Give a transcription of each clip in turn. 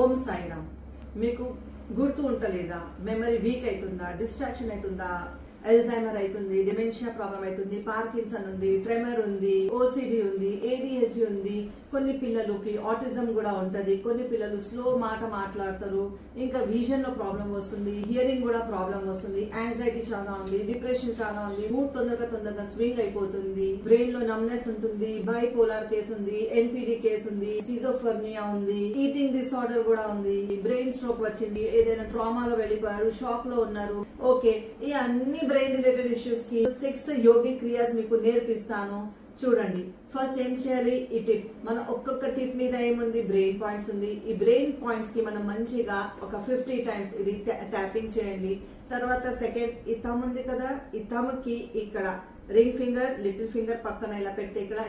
ఓం సాయిరామ్. మీకు గుర్తు ఉంటలేదా? Memory week అవుతుందా? డిస్ట్రాక్షన్ అవుతుందా? అల్జైమర్ అవుతుంది, డిమెన్షియా ప్రాబ్లం అవుతుంది, పార్కిన్సన్ ఉంది, ట్రెమర్ ఉంది, ఓసిడి ఉంది, ఏడిహెచ్డి ఉంది. కొన్ని పిల్లలకి ఆటిజం కూడా ఉంటది. కొన్ని పిల్లలు స్లో మాట మాట్లాడతారు. ఇంకా విజన్ లో ప్రాబ్లం వస్తుంది, హియరింగ్ కూడా ప్రాబ్లం వస్తుంది, యాంగ్జైటీ చాలా ఉంది, డిప్రెషన్ చాలా ఉంది, మూడ్ తొందరగా స్వింగ్ అయిపోతుంది, బ్రెయిన్ లో నమ్నెస్ ఉంటుంది, బైపోలార్ కేసు ఉంది, ఎన్పిడి కేసు ఉంది, సిజోఫర్నియా ఉంది, ఈటింగ్ డిసార్డర్ కూడా ఉంది, బ్రెయిన్ స్ట్రోక్ వచ్చింది, ఏదైనా ట్రామాలో వెళ్ళిపోయారు, షాక్ లో ఉన్నారు. ఓకే, ఈ అన్ని బ్రెయిన్ రిలేటెడ్ ఇష్యూస్ కి 6 యోగిక్ క్రియాస్ మీకు నేర్పిస్తాను. చూడండి, ఫస్ట్ ఏం చేయాలి? ఈ టిప్. మన ఒక్కొక్క టిప్ మీద ఏముంది? బ్రెయిన్ పాయింట్స్ ఉంది. ఈ బ్రెయిన్ పాయింట్స్ కి మనం మంచిగా ఒక 50 టైమ్స్ ఇది ట్యాపింగ్ చేయండి. తర్వాత సెకండ్, ఈ థమ్ ఉంది కదా, ఈ థమ్ కి ఇక్కడ రింగ్ ఫింగర్, లిటిల్ ఫింగర్ పక్కన ఇలా పెడితే ఇక్కడ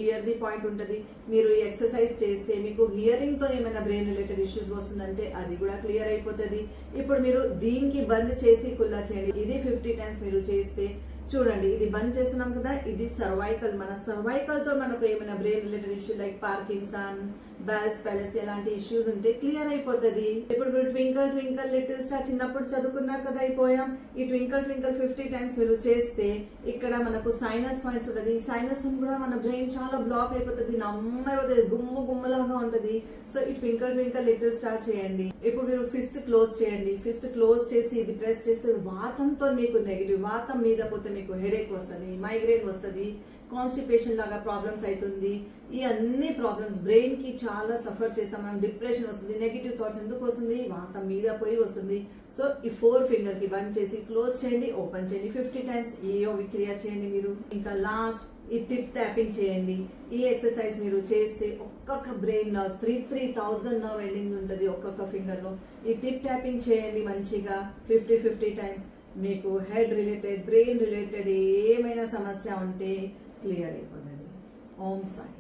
ఇయర్ ది పాయింట్ ఉంటది. మీరు ఈ ఎక్సర్సైజ్ చేస్తే మీకు హియరింగ్ తో ఏమైనా బ్రెయిన్ రిలేటెడ్ ఇష్యూస్ వస్తుందంటే అది కూడా క్లియర్ అయిపోతుంది. ఇప్పుడు మీరు దీనికి బంద్ చేసి కుల్లా చేయండి. ఇది 50 టైమ్స్ మీరు చేస్తే చూడండి, ఇది బంద్ చేస్తున్నాం కదా, ఇది సర్వైకల్. మన సర్వైకల్ తో మనకు ఏమైనా brain related issue like Parkinson, balls palace ఇలాంటి ఇష్యూస్ ఉంటే క్లియర్ అయిపోతుంది. ఇప్పుడు మీరు ట్వింకల్ ట్వింకల్ లిటిల్ స్టార్ చిన్నప్పుడు చదువుకున్నారు కదా ఈ పోయం. ఈ ట్వింకల్ ట్వింకల్ 50 టైమ్స్ మీరు చేస్తే ఇక్కడ మనకు సైనస్ పాయింట్స్ ఉంటుంది. ఈ సైనస్ కూడా మన బ్రెయిన్ చాలా బ్లాక్ అయిపోతుంది, నమ్మైపోతుంది, గుమ్మలాగా ఉంటది. సో ఈ ట్వింకల్ ట్వింకల్ లిటిల్ స్టార్ చేయండి. ఇప్పుడు మీరు ఫిస్ట్ క్లోజ్ చేయండి. ఫిస్ట్ క్లోజ్ చేసి ఇది ప్రెస్ చేస్తే వాతంతో మీకు నెగిటివ్, వాతం మీద పోతే మీకు హెడేక్ వస్తుంది, మైగ్రేన్ వస్తుంది, కాన్స్టిపేషన్ లాగా ప్రాబ్లమ్స్ అవుతుంది. ఈ అన్ని ప్రాబ్లమ్స్ బ్రెయిన్ కి చాలా సఫర్ చేస్తాం మనం. డిప్రెషన్ వస్తుంది, నెగిటివ్ థాట్స్ ఎందుకు వస్తుంది? వాతం మీద పోయి వస్తుంది. సో ఈ 4 ఫింగర్ కి బంద్ చేసి క్లోజ్ చేయండి, ఓపెన్ చేయండి 50 టైమ్స్. ఏ యోగిక్ క్రియ చేయండి మీరు. ఇంకా లాస్ట్ ఈ టిప్ ట్యాపింగ్ చేయండి. ఈ ఎక్సర్సైజ్ మీరు చేస్తే ఒక్కొక్క బ్రెయిన్ నర్వ్స్ 3000 నర్వ్ ఎండింగ్స్ ఉంటుంది ఒక్కొక్క ఫింగర్ లో. ఈ టిప్ ట్యాపింగ్ చేయండి మంచిగా 50 టైమ్స్. మీకు హెడ్ రిలేటెడ్, బ్రెయిన్ రిలేటెడ్ ఏమైనా సమస్య ఉంటే క్లియర్ అయిపోతుంది. ఓం సాయి.